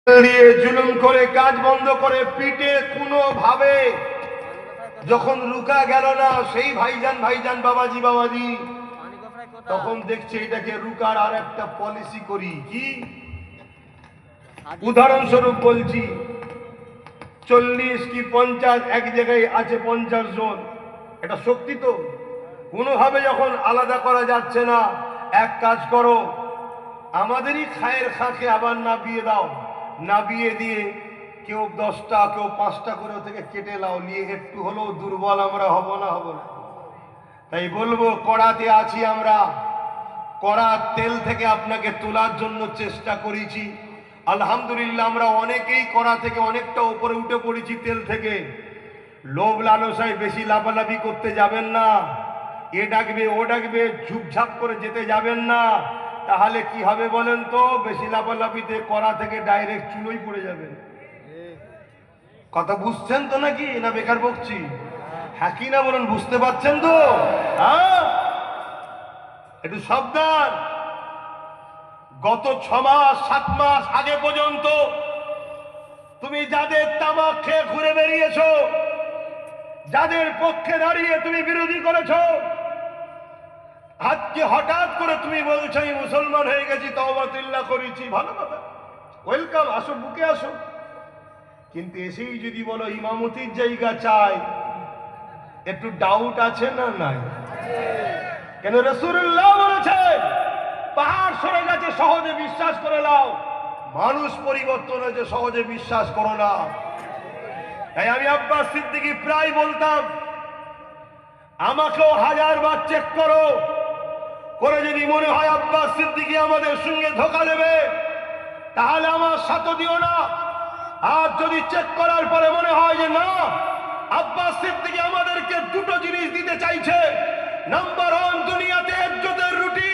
দিয়ে জুলুম করে কাজ বন্ধ করে পিটে কোনোভাবে যখন রুকা গেল না সেই ভাইজান ভাইজান বাবাজি বাবাজি তখন দেখছে এটাকে রুকার আর একটা পলিসি করি কি উদাহরণস্বরূপ বলছি 40 কি 50 এক জায়গায় আছে 50 জন এটা শক্তি তো কোনোভাবে যখন আলাদা করা যাচ্ছে না এক কাজ করো আমাদেরই খায়ের খাকে আবার নাবিয়ে দাও নাবিয়ে দিয়ে কেউ 10টা কেউ 5টা করে থেকে কেটে লাও নিয়ে একটু হলেও দুর্বল আমরা হব না তাই বলবো কড়াতে আছি আমরা কড়ার তেল থেকে আপনাকে তোলার জন্য চেষ্টা করেছি আলহামদুলিল্লাহ আমরা অনেকেই কড়া থেকে অনেকটা উপরে উঠে পড়েছি তেল থেকে লোভ লালসায় বেশি লাফালাফি করতে যাবেন না এ ডাকবে ও ডাকবে ঝুপঝাপ করে যেতে যাবেন না তাহলে কি হবে বলেন তো বেশি লাফালাফিতে কড়া থেকে ডাইরেক্ট চুলোই পড়ে যাবে কথা বুঝছেন তো নাকি না বেকার বকছি হ্যাঁ কি না বলুন বুঝতে পারছেন তো হ্যাঁ একটু সাবধান গত 6 মাস 7 মাস আগে পর্যন্ত তুমি যাদের তামাক খেয়ে ঘুরে বেরিয়েছো যাদের পক্ষে দাঁড়িয়ে তুমি বিরোধী করেছো আজকে হঠাৎ করে তুমি বলছো আমি মুসলমান হয়ে গেছি তওবাতুল্লাহ করেছি ভালো কথা ওয়েলকাম আসো বুকে আসো কিন্তু এসেই যদি বলো ইমামতির জায়গা চাই একটু ডাউট আছে না নাই কেন রাসূলুল্লাহ বলেছে পাহাড় সরে গেছে সহজে বিশ্বাস করে নাও মানুষ পরিবর্তন হয়েছে সহজে বিশ্বাস করো না তাই আমি আব্বাস সিদ্দিকী প্রায় বলতাম আমাকেও 1000 বার চেক করো করে যদি মনে হয় আব্বাস সিদ্দিকী আমাদের সঙ্গে ধোঁকা দেবে তাহলে আমার সাথে দিও না আর যদি চেক করার পরে মনে হয় যে না আব্বাস সিদ্দিকী আমাদেরকে দুটো জিনিস দিতে চাইছে নাম্বার 1 দুনিয়াতে ইজ্জতের রুটি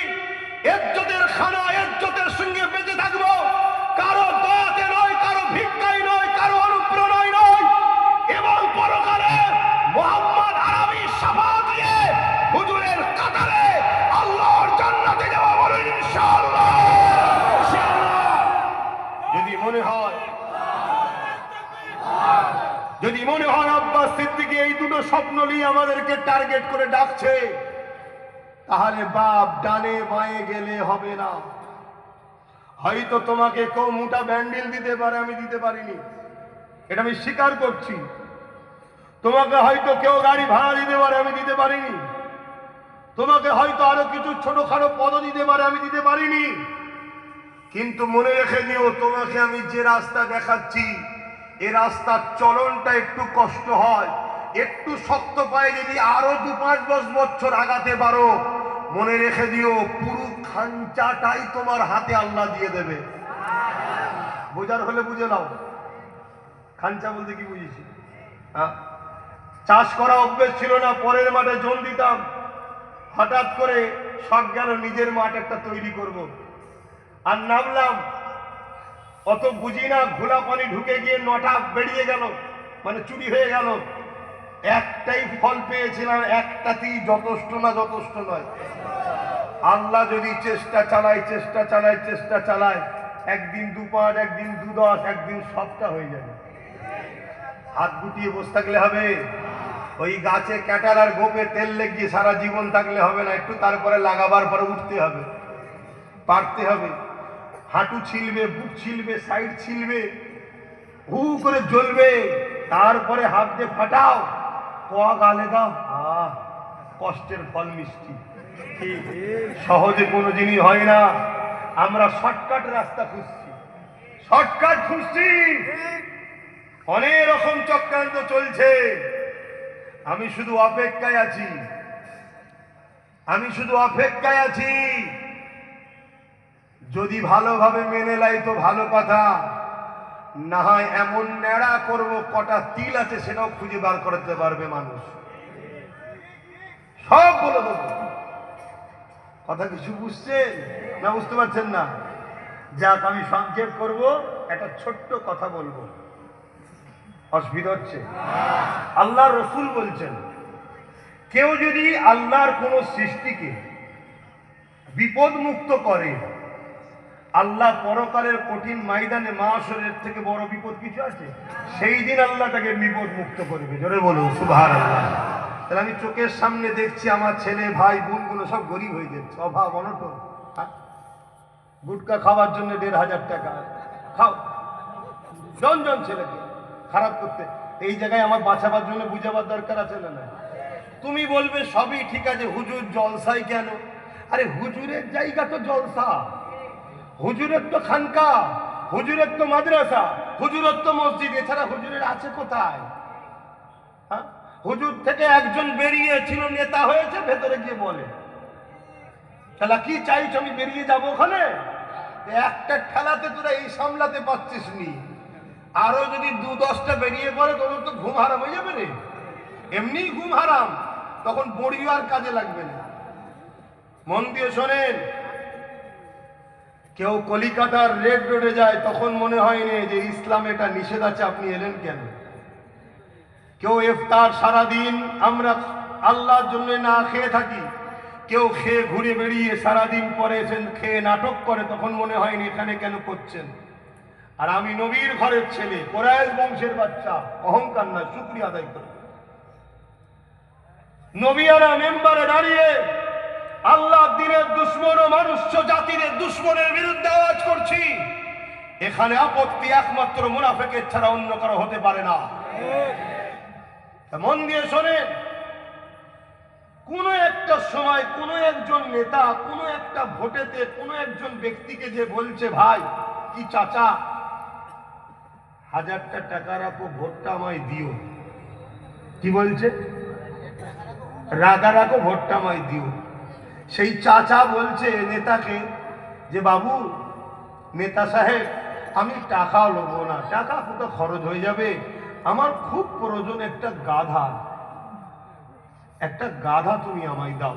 ইজ্জতের খানা ইজ্জতের সঙ্গে বেঁচে থাকবো কারো দয়াতে নয় কারো ভিক্ষায় নয় কারো অনুপ্রেরণায় নয় এবং পরকালে মুহাম্মদ আরবি শাফাআত দিয়ে হুজুরের কাতারে আল্লাহর জান্নাতে যাওয়া বলেন ইনশাআল্লাহ যদি মনে হয় আব্বাস সিদ্দিকী এই দুটো স্বপ্ন নিয়ে আমাদেরকে টার্গেট করে ডাকছে তাহলে বাপ ডানে বাঁয়ে গেলে হবে না হয়তো তোমাকে কেউ মোটা ব্যান্ডেল দিতে পারে আমি দিতে পারিনি এটা আমি স্বীকার করছি তোমাকে হয়তো কেউ গাড়ি ভাড়া দিতে পারে আমি দিতে পারিনি তোমাকে হয়তো আরো কিছু ছোটখাটো পদ দিতে পারে আমি দিতে পারিনি কিন্তু মনে রেখে দিও তোমাকে আমি যে রাস্তা দেখাচ্ছি এই রাস্তার চলনটা একটু কষ্ট হয় একটু শক্ত পায়ে যদি আরো 2-5 বছর আগাতে পারো মনে রেখে দিও পুরো খাঞ্চাটাই তোমার হাতে আল্লাহ দিয়ে দেবে বোঝার হলে বুঝে নাও খাঞ্চা বলতে কি বুঝেছি চাষ করা অভ্যেস ছিল না পরের মাঠে জল দিতাম হঠাৎ করে শখ গেল নিজের মাঠ একটা তৈরি করব আর নামলাম অত বুঝি না ঘোলা পানি ঢুকে গিয়ে 9টা বেরিয়ে গেল মানে চুরি হয়ে গেল একটাই ফল পেয়েছিলাম একটাতেই যথেষ্ট না যথেষ্ট নয় আল্লাহ যদি চেষ্টা চালায় একদিন 2-5 একদিন 2-10 একদিন সবটা হয়ে যাবে হাত গুটিয়ে বসে থাকলে হবে ওই গাছে ক্যাটার আর গোপে তেল লেগে সারা জীবন থাকলে হবে না একটু তারপরে লাগাবার পরে উঠতে হবে পারতে হবে হাঁটু ছিলবে বুক ছিলবে সাইড ছিলবে হু করে জ্বলবে তারপরে হাত দিয়ে ফাটাও কোয়া গালে দাও কষ্টের ফল মিষ্টি সহজে কোনো জিনিস হয় না আমরা শর্টকাট রাস্তা খুঁজছি অনেক রকম চক্রান্ত চলছে আমি শুধু অপেক্ষায় আছি যদি ভালোভাবে মেনে লাই তো ভালো কথা না হয় এমন ন্যাড়া করবো কটা তিল আছে সেটাও খুঁজে বার করতে পারবে মানুষ সব বলে দেবো কথা কিছু বুঝছেন না বুঝতে পারছেন না যাক আমি সংক্ষেপ করব একটা ছোট্ট কথা বলবো অসুবিধা হচ্ছে আল্লাহর রাসূল বলছেন কেউ যদি আল্লাহর কোন সৃষ্টিকে বিপদ মুক্ত করে আল্লাহ পরকালের কঠিন ময়দানে মাশরের থেকে বড় বিপদ কিছু আছে? সেই দিন আল্লাহ তাকে বিপদ মুক্ত করবে। জোরে বলুন সুবহানাল্লাহ। তাহলে আমি চোখের সামনে দেখছি আমার ছেলে ভাই বোনগুলো সব গরিব হয়ে যাচ্ছে, অভাব অনটন। গুটকা খাওয়ার জন্য ১,৫০০ টাকা খাও, জন ছেলেকে খারাপ করতে। এই জায়গায় আমার বাঁচাবার জন্য বুঝাবার দরকার আছে না? তুমি বলবে সবই ঠিক আছে, হুজুর জলসাই কেন? আরে হুজুরের জায়গা তো জলসা, হুজুরের তো খানকা, হুজুরের তো মাদ্রাসা, হুজুরের তো মসজিদ, এছাড়া হুজুরের আছে কোথায়? হ্যাঁ, হুজুর থেকে একজন বেরিয়েছিল, নেতা হয়েছে, ভেতরে গিয়ে বলে তাহলে কি চাইছ আমি বেরিয়ে যাবো ওখানে? একটা ঠেলাতে তোরা এই সামলাতে পারছিস নি, আরো যদি ২-১০টা বেরিয়ে পড়ে তোদের তো ঘুম হারাম হয়ে যাবে রে। এমনি ঘুম হারাম, তখন বড়িও আর কাজে লাগবে না। মন দিয়ে শোনেন, কেউ কলিকাতার রেড রোডে যায় তখন মনে হয়নি যে ইসলাম এটা নিষেধ আছে, আপনি এলেন কেন? কেউ ইফতার সারাদিন আমরা আল্লাহর জন্য না খেয়ে থাকি, কেউ খেয়ে ঘুরে বেরিয়ে সারাদিন পরে এসেন খেয়ে নাটক করে, তখন মনে হয়নি এখানে কেন করছেন? আর আমি নবীর ঘরের ছেলে, কোরাইশ বংশের বাচ্চা, অহংকার না, শুকরিয়া আদায় করে নবীরা মেম্বারে দাঁড়িয়ে আল্লাহ দিনের দুশ্মন ও মনুষ্য জাতির দুশ্মনের বিরুদ্ধে আওয়াজ করছি। এখানে আপত্তি একমাত্র মুনাফিকের ছাড়া অন্য কারো হতে পারে না। মন দিয়ে শোনেন, কোন একটা সময় কোন একজন নেতা কোন একটা ভোটেতে কোন একজন ব্যক্তিকে যে বলছে ভাই কি চাচা ১০০০টা টাকা রাখো, ভোটটা আমায় দিও। কি বলছে? রাগা রাখো, ভোটটা আমায় দিও। সেই চাচা বলছে নেতাকে যে বাবু নেতা সাহেব আমি টাকা নেবো না, টাকা কোথাও খরচ হয়ে যাবে, আমার খুব প্রয়োজন একটা গাধা, একটা গাধা তুমি আমায় দাও।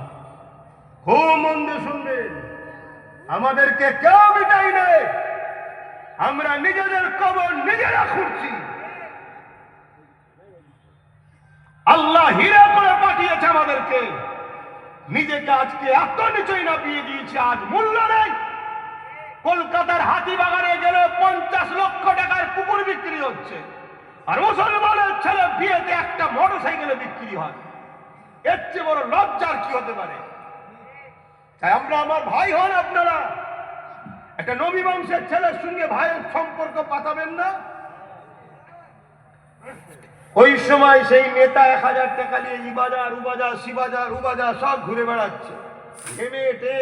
খুব মন দিয়ে শুনবেন, আমাদেরকে কেউ মিটাই নেই, আমরা নিজেদের কবর নিজেরা খুঁড়ছি। আল্লাহ হীরা করে পাঠিয়েছে আমাদেরকে, নিজেকে আজকে এত নিচই না পেয়ে দিয়েছে, আজ মূল্য নেই। কলকাতার হাতিবাগানে গেলে ৫০ লক্ষ টাকার কুকুর বিক্রি হচ্ছে, আর মুসলমানের ছেলে বিয়েতে একটা মোটরসাইকেলে বিক্রি হয়। এর চেয়ে বড় লজ্জার কি হতে পারে? তাই আমরা, আমার ভাই হন আপনারা, একটা নবী বংশের ছেলের সঙ্গে ভাইয়ের সম্পর্ক পাতাবেন না। ওই সময় সেই নেতা ১০০০ টাকা নিয়ে ইবাজার উবাজার শিবাজার উবাজার সব ঘুরে বেড়াচ্ছে, হেমে হেঁটে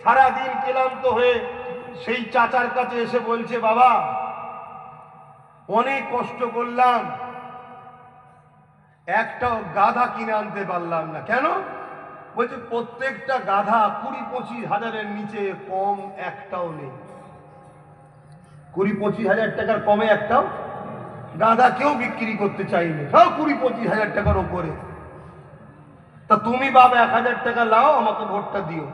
সারাদিন ক্লান্ত হয়ে সেই চাচার কাছে এসে বলছে বাবা অনেক কষ্ট করলাম, একটাও গাধা কিনে আনতে পারলাম না। কেন? বলছে প্রত্যেকটা গাধা ২০-২৫ হাজারের নিচে কম একটাও নেই। ২০-২৫ হাজার টাকার কমে একটাও গাধা কেউ বিক্রি করতে চাইনি, সব ২০-২৫ হাজার টাকার উপরে। তা তুমি বাবা ১০০০ টাকা লাও, আমাকে ভোটটা দিও।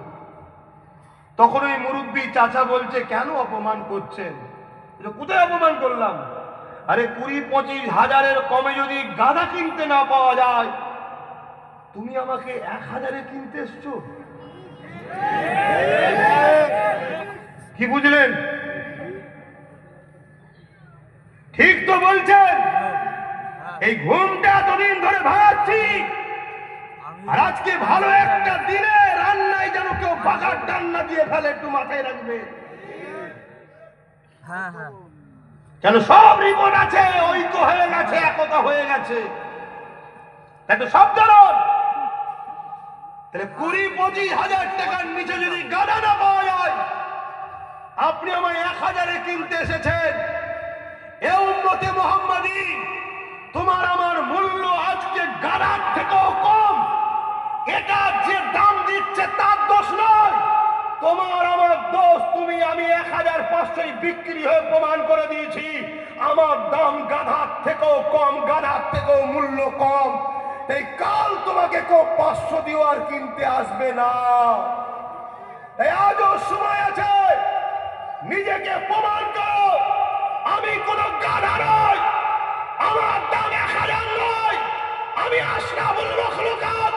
তখন ওই মুরব্বী চাচা বলছে কেন অপমান করছেন? কোথায় অপমান করলাম? আরে ২০-২৫ হাজারের কমে যদি গাধা কিনতে না পাওয়া যায়, তুমি আমাকে ১০০০-এ কিনতে এসছো। কি বুঝলেন? ঠিক তো বলছেন। এই ঘুমটা এতদিন ধরে ভাঙাচ্ছি, আর আজকে ভালো একটা দিনে রান্নায় যেন কেউ বাগার ডান্না দিয়ে ফেলে, একটু মাথায় রাখবে। কেন সব রিপোর্ট আছে, ঐক্য হয়ে গেছে, একতা হয়ে গেছে, তাই তো সব জানুন। তাহলে ২০-২৫ হাজার টাকার নিচে যদি গাধা না পাওয়া যায়, আপনি আমায় ১০০০-এ কিনতে এসেছেন। এ উম্মতে মুহাম্মাদি, তোমার আমার মূল্য আজকে গাধার থেকেও কম। এটা যে দাম দিচ্ছে তার দোষ নয়, তোমার আমার দোষ। তুমি আমি ১৫০০ বিক্রি হয়ে প্রমাণ করে দিয়েছি আমার দাম গাধার থেকেও কম, গাধার থেকেও মূল্য কম। এই কাল তোমাকে কেউ ৫০০ দিও আর কিনতে আসবে না। এই আজও সময় আছে, নিজেকে প্রমাণ করো। আমি কোন গাধা নই, আমার দাম ১০০০ নয়, আমি আশরাফুল মাখলুকাত,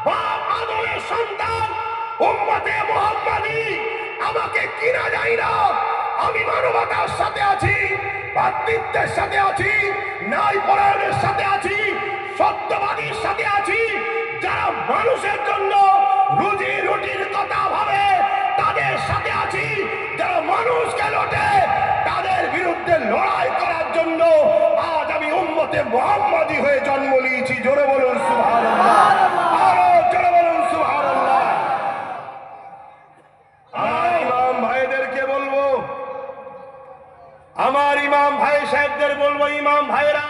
বাপ আদমের সন্তান, উম্মতে মুহাম্মাদি। আমাকে কিনা যায় না। আমি মানবতার সাথে আছি, ভাতৃত্বের সাথে আছি, ন্যায় পরায়ণের সাথে আছি, সত্যবাদীর সাথে আছি। যারা মানুষের জন্য রুজি রুটির কথা ভাবে তাদের সাথে আছি। যারা মানুষকে লোটে তাদের বিরুদ্ধে লড়াই করার জন্য আজ আমি উম্মতে মুহাম্মাদি হয়ে জন্ম নিয়েছি। জোরে বলুন সুবহানাল্লাহ, আরো জোরে বলুন সুবহানাল্লাহ। আমার ইমাম ভাইদেরকে বলবো, আমার ইমাম ভাই সাহেবদের বলবো, ইমাম ভাইরা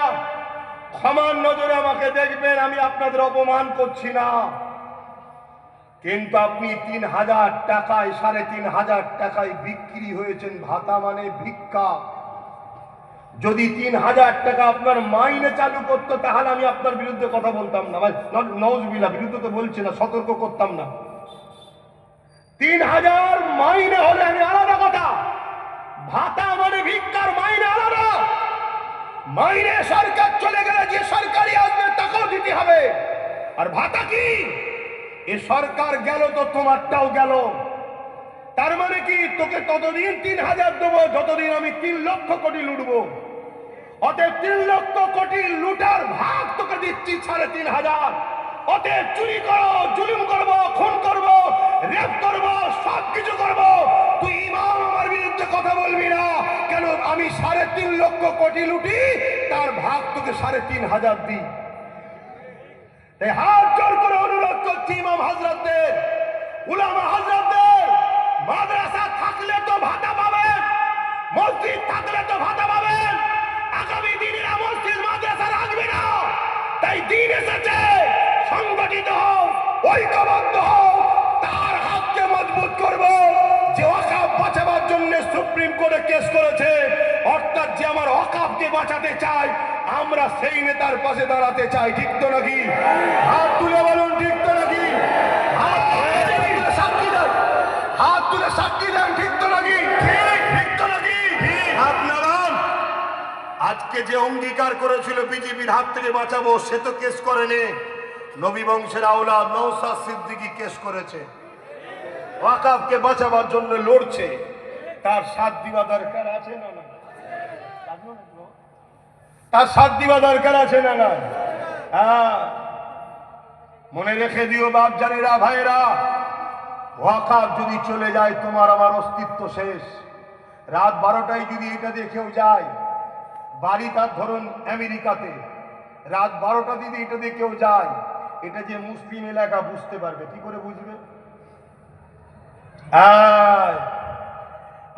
ক্ষমার নজরে আমাকে দেখবেন, আমি আপনাদের অপমান করছি না। কিন্তু আপনি ৩,০০০ টাকায়, ৩,৫০০ টাকায় বিক্রি হয়েছেন। ভাতা মানে ভিক্ষা। যদি ৩,০০০ টাকা আপনার মাইনে চালু করতো তাহলে আমি আপনার বিরুদ্ধে কথা বলতাম না, ভাই নওয়াজবিল্লাহ, বিরুদ্ধে তো বলছি না, সতর্ক করতাম না। ৩,০০০ মাইনে হলে আমি আলাদা কথা, ভাতা মানে ভিক্ষার মাইনে আলাদা। মাইনে সরকার চলে গেলে যে সরকারি আসবে তাকেও দিতে হবে। আর ভাতা কি? এ সরকার গেল তো তোমারটাও গেল। তার মানে কি? তোকে ততদিন ৩,০০০ দেবো যতদিন আমি ৩ লক্ষ কোটি লুটবো। অতএব ৩ লক্ষ কোটি লুটার ভাগ তোকে দিচ্ছি ৩,৫০০। অতএব চুরি করো, জুলুম করবো, খুন করবো, রেপ করবো, সবকিছু করবো। তুই ইমাম আমার বিরুদ্ধে কথা বলবি না। কেন? আমি ৩.৫ লক্ষ কোটি লুটি, তার ভাগ তোকে ৩,৫০০ দিই। তাই হাত জোর করে অনুরোধ করছি ইমাম হাজরাতদের, উলামা হাজরাতদের, মাদ্রাসা থাকলে তো ভাতা পাবেন, মসজিদ থাকলে তো ভাতা পাবেন। আগামী দিনেরা মসজিদ মাদ্রাসা রাখবে না। তাই দিন এসেছে, সংগঠিত হও, ঐক্যবদ্ধ হও, তার হাতকে মজবুত করব। যে ওয়াকফ বাঁচাবার জন্য সুপ্রিম কোর্টে কেস করেছে, অর্থাৎ যে আমার ওয়াকফকে বাঁচাতে চায়, আমরা সেই নেতার পাশে দাঁড়াতে চাই। ঠিক তো নাকি? হাত তুলে বলুন, ঠিক তো নাকি? হাত তুলে সাক্ষী দেন, হাত তুলে সাক্ষী দেন। ঠিক তো নাকি? ঠিক তো নাকি? আপনারা আজকে যে অঙ্গীকার করেছিল বিজেপির হাত থেকে বাঁচাবো, সে তো কেস করেনি। নবী বংশের আওলাদ নওশাদ সিদ্দিকী কেস করেছে, ওয়াকফকে বাঁচাবার জন্য লড়ছে। তার সাথ দিবা দরকার আছে না? না, তার সাথ দিবা দরকার আছে না? না, হ্যাঁ। মনে রেখে দিও বাপ জানেরা, ভাইরা, ওয়াকফ যদি চলে যায় তোমার আমার অস্তিত্ব শেষ। রাত 12টায় যদি এটা দেখেও যায়, বাড়ি তার ধরুন আমেরিকাতে, রাত 12টা যদি এটা দেখেও যায়, এটা যে মুসলিম এলাকা বুঝতে পারবে। কি করে বুঝবে?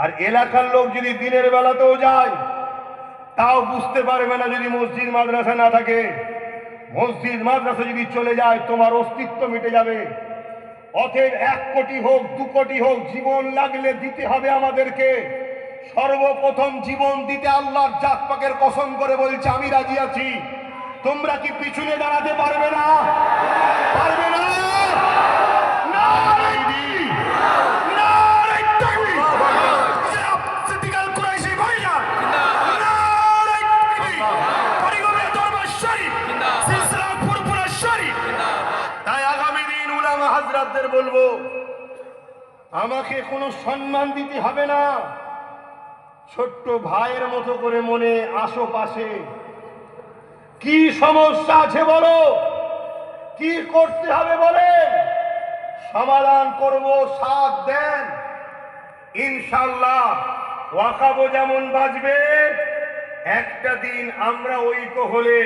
আর এলাকার লোক যদি দিনের বেলাতেও যায় তাও বুঝতে পারবে না যদি মসজিদ মাদ্রাসা না থাকে। মসজিদ মাদ্রাসা যদি চলে যায় তোমার অস্তিত্ব মিটে যাবে। অতএব 1 কোটি হোক 2 কোটি হোক, জীবন লাগলে দিতে হবে আমাদেরকে। সর্বপ্রথম জীবন দিতে আল্লাহর জাত পাকের কসম করে বলছে আমি রাজি আছি। তোমরা কি পিছনে দাঁড়াতে পারবে না? পারবে না? তাই আগামী দিন উলামা হাজরাতদের বলবো, আমাকে কোনো সম্মান দিতে হবে না। ছোট্ট ভাইয়ের মতো করে মনে আসো পাশে। কি সমস্যা আছে বলো, কি করতে হবে বলেন, সমাধান করব, সাথ দেন। ইনশাআল্লাহ ওয়াকফও যেমন বাঁচবে, একটা দিন আমরা ঐক্য হলে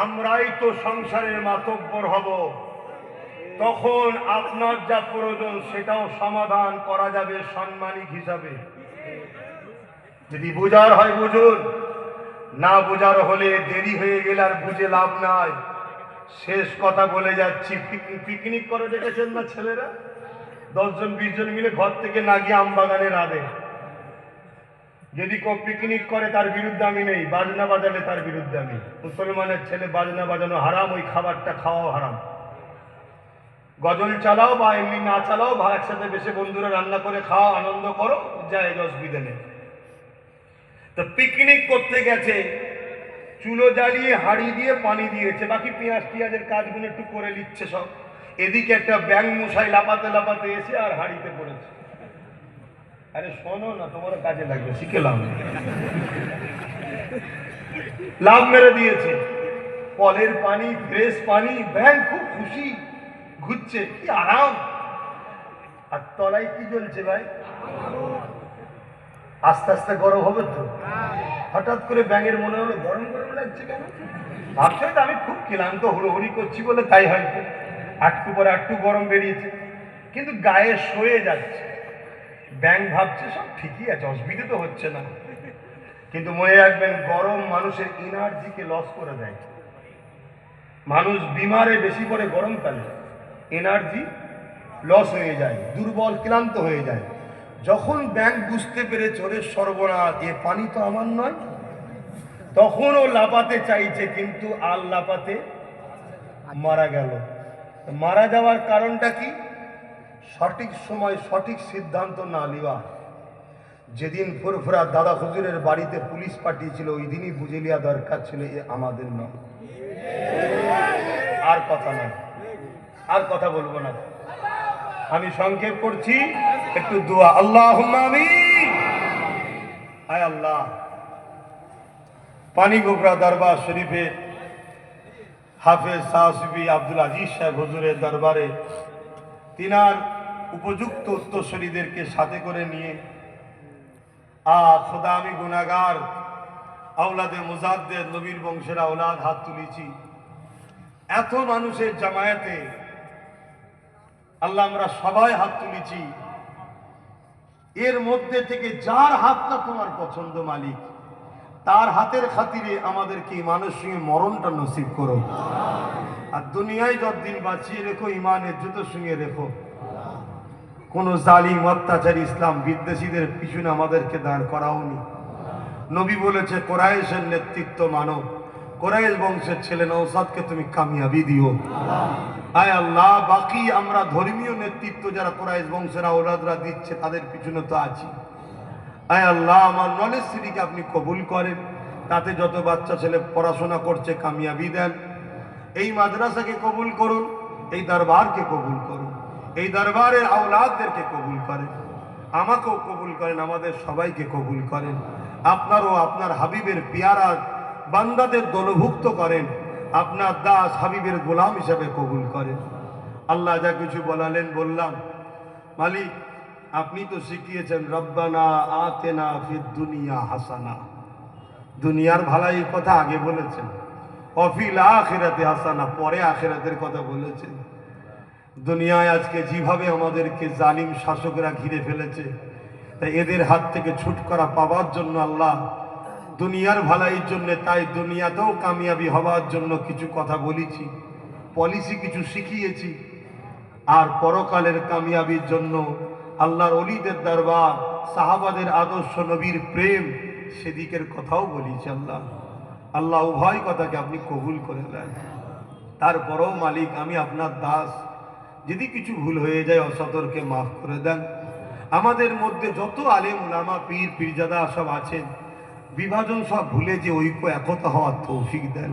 আমরাই তো সংসারের মাতব্বর হব। তখন আপনার যা প্রয়োজন সেটাও সমাধান করা যাবে সাম্মানিক হিসাবে। যদি বুঝার হয় বুঝুন, না বুঝার হলে দেরি হয়ে গেলে আর বুঝে লাভ নাই। শেষ কথা বলে যাচ্ছি, পিকনিক করে দেখেছেন না ছেলেরা? 10 জন 20 জন মিলে ঘর থেকে না গিয়ে আমবাগানে রাঁধে। যদি কেউ পিকনিক করে তার বিরুদ্ধে আমি নেই, বাজনা বাজালে তার বিরুদ্ধে আমি। মুসলমানের ছেলে বাজনা বাজানো হারাম, ওই খাবারটা খাওয়াও হারাম। গজল চালাও বা এমনি না চালাও, বা একসাথে বেশি বন্ধুরা রান্না করে খাওয়া, আনন্দ করো, যায় অসুবিধা নেই। তো পিকনিক করতে গেছে, চুলো জ্বালিয়ে হাঁড়ি দিয়ে পানি দিয়েছে, বাকি পেঁয়াজের কাজগুলো একটু করে নিচ্ছে সব। এদিকে একটা ব্যাঙ মশাই লাপাতে লাপাতে এসে আর হাঁড়িতে পড়েছে। আরে শোনো না, তোমার কাজে লাগবে, শিখেলাম। লাভ মেরে দিয়েছে, কলের পানি, ফ্রেশ পানি, ব্যাং খুব খুশি, ঘুরছে, কি আরাম। আর তলায় কি জ্বলছে ভাই? আস্তে আস্তে গরম হবে তো। হঠাৎ করে ব্যাঙের মনে হলো গরম গরম লাগছে কেন? ভাবছে তো আমি খুব ক্লান্ত, হুড়োহুড়ি করছি বলে, তাই হয়তো একটু পরে একটু গরম বেরিয়েছে, কিন্তু গায়ে সয়ে যাচ্ছে। ব্যাঙ ভাবছে সব ঠিকই আছে, অসুবিধে তো হচ্ছে না। কিন্তু মনে রাখবেন, গরম মানুষের এনার্জিকে লস করে দেয়। মানুষ বিমারে বেশি করে গরমকালে, এনার্জি লস হয়ে যায়, দুর্বল ক্লান্ত হয়ে যায়। যখন ব্যাঙ বুঝতে পেরে চলে সর্বনাশ, এ পানি তো আমার নয়, তখন ও লাফাতে চাইছে, কিন্তু আর লাফাতে মারা গেল। মারা যাওয়ার কারণটা কি? সঠিক সময় সঠিক সিদ্ধান্ত না নেওয়া। যেদিন ফুরফুরা দাদা হুজুরের বাড়িতে পুলিশ পাঠিয়েছিল, ওই দিনই বুঝে নেওয়া দরকার ছিল এ আমাদের নয়। আর কথা নয়, আর কথা বলবো না, আমি সংক্ষেপ করছি, একটু দোয়া। আল্লাহুম্মা আমিন। হায় আল্লাহ, পানিগোগরা দরবার শরীফে হাফেজ সাহসিবি আব্দুল আজিজ সাহেব হুজুরের দরবারে তিনার উপযুক্ত উত্তরসূরিদেরকে সাথে করে নিয়ে, খোদা আমি গুনাহগার, আওলাদে মুজাদ্দেদ, নবীর বংশের আওলাদ হাত তুলেছি। এত মানুষের জামায়াতে আল্লাহ আমরা সবাই হাত তুলেছি, এর মধ্যে থেকে যার হাতটা তোমার পছন্দ মালিক, তার হাতের খাতিরে আমাদেরকে মানুষ সঙ্গে মরণটা নসিব করো। আর দুনিয়ায় যতদিন বাঁচিয়ে রেখো, ইমানের জুতোর সঙ্গে রেখো। কোন জালিম অত্যাচারী ইসলাম বিদ্বেষীদের পিছনে আমাদেরকে দাঁড় করাওনি। নবী বলেছে কোরাইশের নেতৃত্ব মানো, কোরাইশ বংশের ছেলে নওশাদকে তুমি কামিয়াবি দিও। আয় আল্লাহ, বাকি আমরা ধর্মীয় নেতৃত্ব যারা কোরাইশ বংশের আওলাদরা দিচ্ছে, তাদের পিছনে তো আছি। আয় আল্লাহ, আমার নলেজ সিটিকে আপনি কবুল করেন, তাতে যত বাচ্চা ছেলে পড়াশোনা করছে কামিয়াবি দেন। এই মাদ্রাসাকে কবুল করুন, এই দরবারকে কবুল করুন, এই দরবারের আওলাদদেরকে কবুল করেন, আমাকেও কবুল করেন, আমাদের সবাইকে কবুল করেন। আপনারও আপনার হাবিবের পিয়ারা বান্দাদের দলভুক্ত করেন, আপনার দাস হাবিবের গোলাম হিসাবে কবুল করেন। আল্লাহ যা কিছু বলালেন বললাম, মালিক আপনি তো শিখিয়েছেন, রব্বানা আতেনা ফিদ দুনিয়া হাসানা, দুনিয়ার ভালাই কথা আগে বলেছেন, অফিল আখিরাতে হাসানা পরে আখিরাতের কথা বলেছেন। দুনিয়ায় আজকে যেভাবে আমাদেরকে জালিম শাসকরা ঘিরে ফেলেছে, তাই এদের হাত থেকে ছুটকারা পাওয়ার জন্য আল্লাহ দুনিয়ার ভালাইয়ের জন্য, তাই দুনিয়াতেও কামিয়াবি হওয়ার জন্য কিছু কথা বলেছি, পলিসি কিছু শিখিয়েছি, আর পরকালের কামিয়াবির জন্য আল্লাহর ওলিদের দরবার, সাহাবাদের আদর্শ, নবীর প্রেম, সেদিকের কথাও বলেছি। আল্লাহ আল্লাহ উভয় কথাকে আপনি কবুল করে দেন। তারপরেও মালিক আমি আপনার দাস, যদি কিছু ভুল হয়ে যায় অসতর্কে মাফ করে দেন। আমাদের মধ্যে যত আলেম উলামা পীর পীরজাদা সব আছেন, বিভাজন সব ভুলে যে ঐক্য একতা হওয়ার তৌফিক দেন।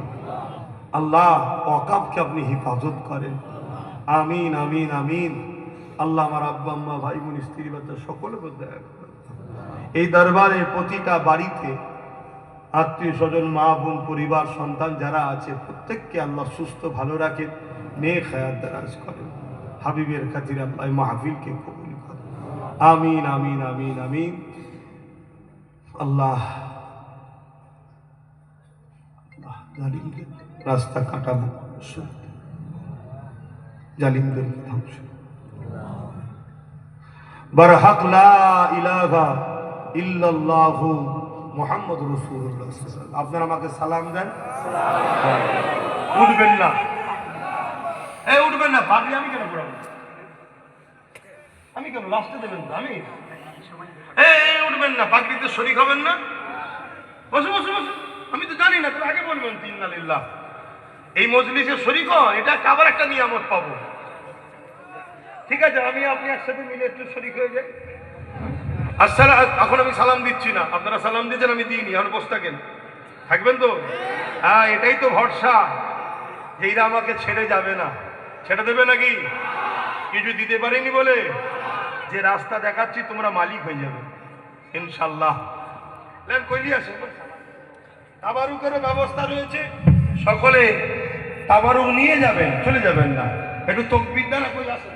আল্লাহ ওয়াকাফকে আপনি হিফাজত করেন। আমিন আমিন আমিন। আল্লাহ আমার আব্বা আম্মা ভাই বোন স্ত্রী বাচ্চা সকলের মধ্যে এই দরবারের প্রতিটা বাড়িতে আত্মীয় স্বজন মা বোন পরিবার সন্তান যারা আছে প্রত্যেককে আল্লাহ সুস্থ ভালো রাখেন, নেক হায়াত দারাজ করেন। হাবিবের খাতিরে আল্লাহ মাহফিলকে কবুল করেন। আমিন আমিন আমিন আমিন। আল্লাহ জালিমদের রাস্তা কাটাবো, জালিমদের ধ্বংস। বারহাক লা ইলাহা ইল্লাল্লাহু মুহাম্মাদুর রাসূলুল্লাহ। আপনারা আমাকে সালাম দেন। উঠবেন না, এই উঠবেন না, পাগড়ি আমি কেন পড়াবো? আমি কেন লাস্টে দেবেন? আমি এই উঠবেন না, পাগড়িতে শরীক হবেন না। বসে বসে বসে, আমি তো জানি না, তুমি আগে বলবেন ইন্না লিল্লাহ। এই মজলিসে শরীক হন, এটা আবার একটা নিয়ামত পাবো। ঠিক আছে, আমি আপনি একসাথে মিলে একটু শরীক হয়ে যাই। আসসালাম। এখন আমি সালাম দিচ্ছি না, আপনারা সালাম দিচ্ছেন, আমি দিইনি। এখন বসে থাকেন, থাকবেন তো? হ্যাঁ, এটাই তো ভরসা, যেইরা আমাকে ছেড়ে যাবে না। ছেড়ে দেবে নাকি? কিছু দিতে পারিনি বলে যে রাস্তা দেখাচ্ছি তোমরা মালিক হয়ে যাবে। ইনশাল্লাহ। লেন কইলি আসে তাবারুকেরও ব্যবস্থা রয়েছে, সকলে তাবারুক নিয়ে যাবেন, চলে যাবেন না। একটু তকবীর দ্বারা কই আসে।